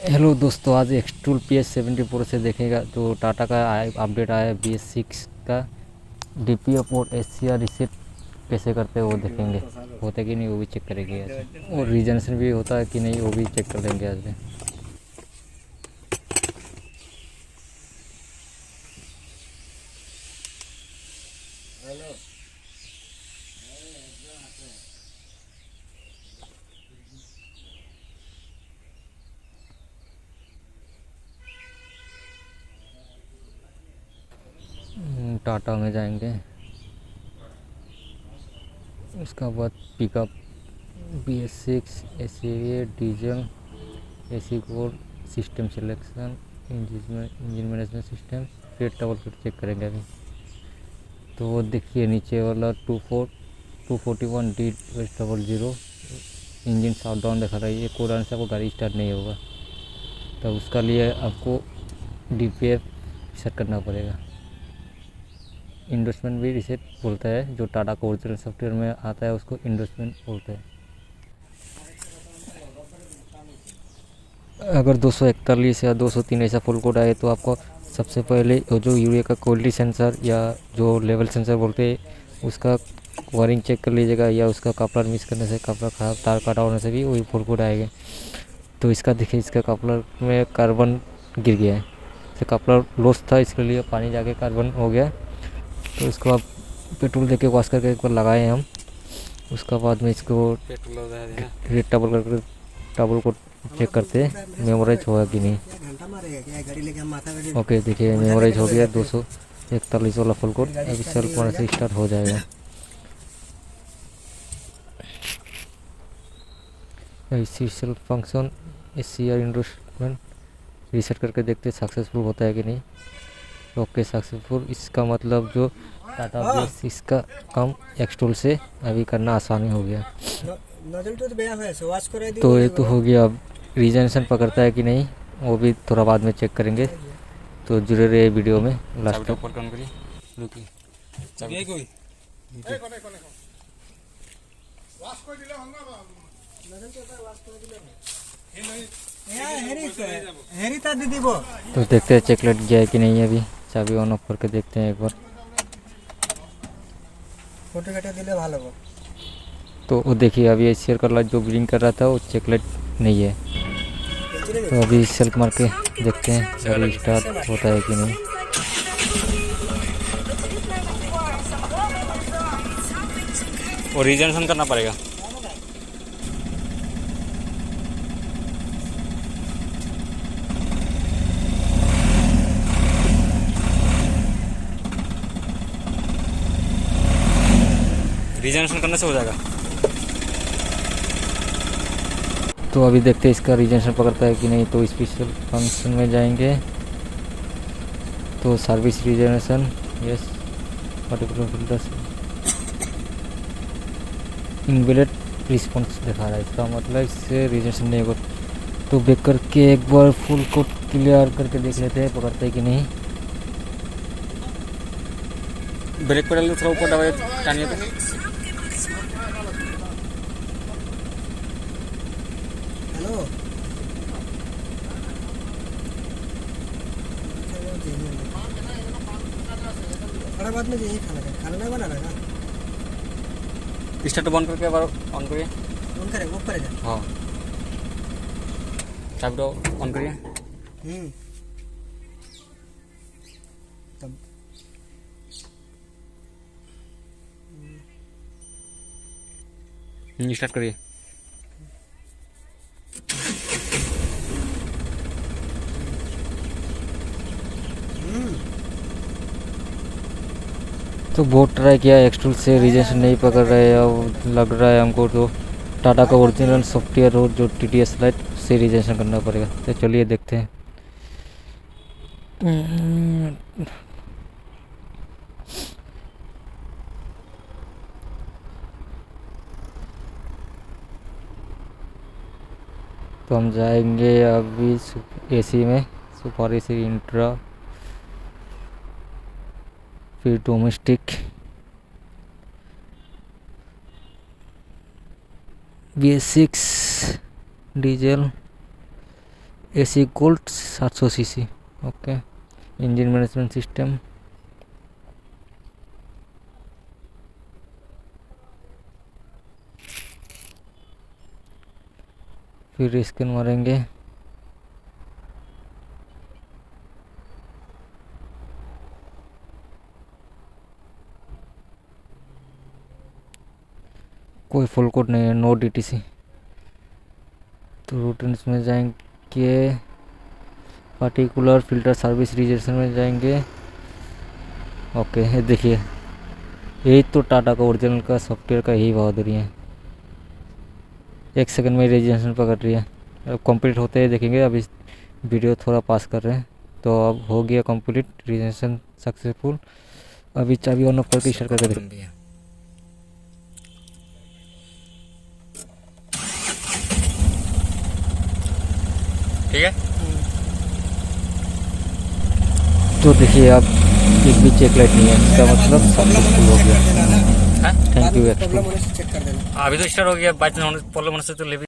Hello दोस्तों, आज एक्सटूल PS74 से देखेगा तो टाटा का अपडेट आया है BS6 का। DPF और SCR रीसेट कैसे करते हैं वो देखेंगे, होता है कि नहीं वो भी चेक करेंगे आज, और रीजनरेशन भी होता है कि नहीं वो भी चेक कर लेंगे आज में। टाटा में जाएंगे, उसका बाद pickup BS6 SCR diesel AC code system selection engine management system rate double fit check करेंगे अभी। तो वो देखिए नीचे वाला 241D/00 इंजन साउथ डाउन दिखा रहा है, ये कोड आने से आपको गाड़ी स्टार्ट नहीं होगा, तो उसका लिए आपको DPF सेट करना पड़ेगा। इंडोर्समेंट भी रिसेट बोलता है, जो टाटा का ओरिजिनल सॉफ्टवेयर में आता है उसको इंडोर्समेंट बोलते हैं। अगर 241 या 203 ऐसा फुल कोड आए तो आपको सबसे पहले जो यूरिया का क्वालिटी सेंसर या जो लेवल सेंसर बोलते हैं उसका वायरिंग चेक कर लीजिएगा, या उसका कपलर मिस करने से, कपलर खराब तार काटा होने से भी वही फुल कोड आएगा। तो इसका देखिए, इसका कपलर में कार्बन गिर गया है, तो कपलर लॉस था, इसके लिए पानी जाके कार्बन हो गया। तो इसको आप पेट्रोल देके वॉश करके एक बार लगाए हम, उसका बाद में इसको रेड टबल को चेक करते हैं मेमोराइज होगा कि नहीं। ओके, देखिए मेमोराइज हो गया 241 वाला फुल कोड, अभी सेल्फ मारने से स्टार्ट हो जाएगा। इसी self function SCR endorsement reset करके देखते सक्सेसफुल होता है कि नहीं। ओके, सक्सेसफुल, इसका मतलब जो टाटा बेस इसका काम एक्सटूल से अभी करना आसानी हो गया। तो ये तो हो गया, अब रीजनेशन पकड़ता है कि नहीं वो भी थोड़ा बाद में चेक करेंगे, तो जुड़े रहे वीडियो में लास्ट तक। तो देखते हैं चेक लग गया है कि नहीं, अभी चाबी ऑन ऑफ करके देखते हैं एक बार। फोटो काटे दिले भालो हो। तो वो देखिए, अभी SCR का लाइट जो ब्लिंक कर रहा था वो चेक लाइट नहीं है, तो अभी सेल्फ मार के देखते हैं गाड़ी स्टार्ट होता है कि नहीं। और रीजनेशन करना पड़ेगा। रीजनेशन करने से हो जाएगा। तो अभी देखते हैं इसका रीजनेशन पकड़ता है कि नहीं। तो स्पेशल फंक्शन में जाएंगे, तो सर्विस रीजनेशन, yes, particular filters invalid response दिखा रहा है, इसका मतलब इससे रीजनेशन नहीं होगा। तो बैक करके एक बार फुल कोड क्लियर करके देख लेते हैं पकड़ते है कि नहीं। ब्रेक पेडल थोड़ा ऊपर दबाए टानिए तो। हेलो, बड़ा बात में यही खाना नहीं बनाना का। स्टार्ट बंद करके बार ऑन करिए। ऑन करे वो करेगा। हाँ, चाबी ऑन करिए। तब स्टार्ट करिए। तो बहुत ट्राई किया एक्सटूल से, रीजनेशन नहीं पकड़ रहा है। अब लग रहा है हमको तो टाटा का ओरिजिनल सॉफ्टवेयर हो जो TTS लाइट से रीजनेशन करना पड़ेगा। तो चलिए देखते हैं। तो हम जाएंगे अभी AC में, सुपर AC इंट्रा, फिर domestic, BS6 diesel, AC gold 700 CC. Okay, engine management system, फिर स्कैन मारेंगे। कोई फुल कोड नहीं है, नो DTC। तो रूटीन्स में जाएंगे, पार्टिकुलर फिल्टर सर्विस रिजर्वेशन में जाएंगे। ओके, ये देखिए, यही तो टाटा का ओरिजिनल का सॉफ्टवेयर का यही बहादुरी है। 1 सेकंड में रजिस्ट्रेशन पकड़ रही है। अब कंप्लीट होते ही देखेंगे। अभी वीडियो थोड़ा पास कर रहे हैं, तो अब हो गया कंप्लीट, रजिस्ट्रेशन सक्सेसफुल। अभी चाबी ऑन ऑफ करके स्टार्ट करके देखेंगे। ठीक है। तो देखिए, अब एक भी चेक लाइट नहीं है, इसका मतलब सक्सेसफुल हो गया। हाँ? थैंक यू प्रॉब्लम होने से चेक कर देना। अभी तो स्टार्ट हो गया, बात प्रॉब्लम होने से तो ले भी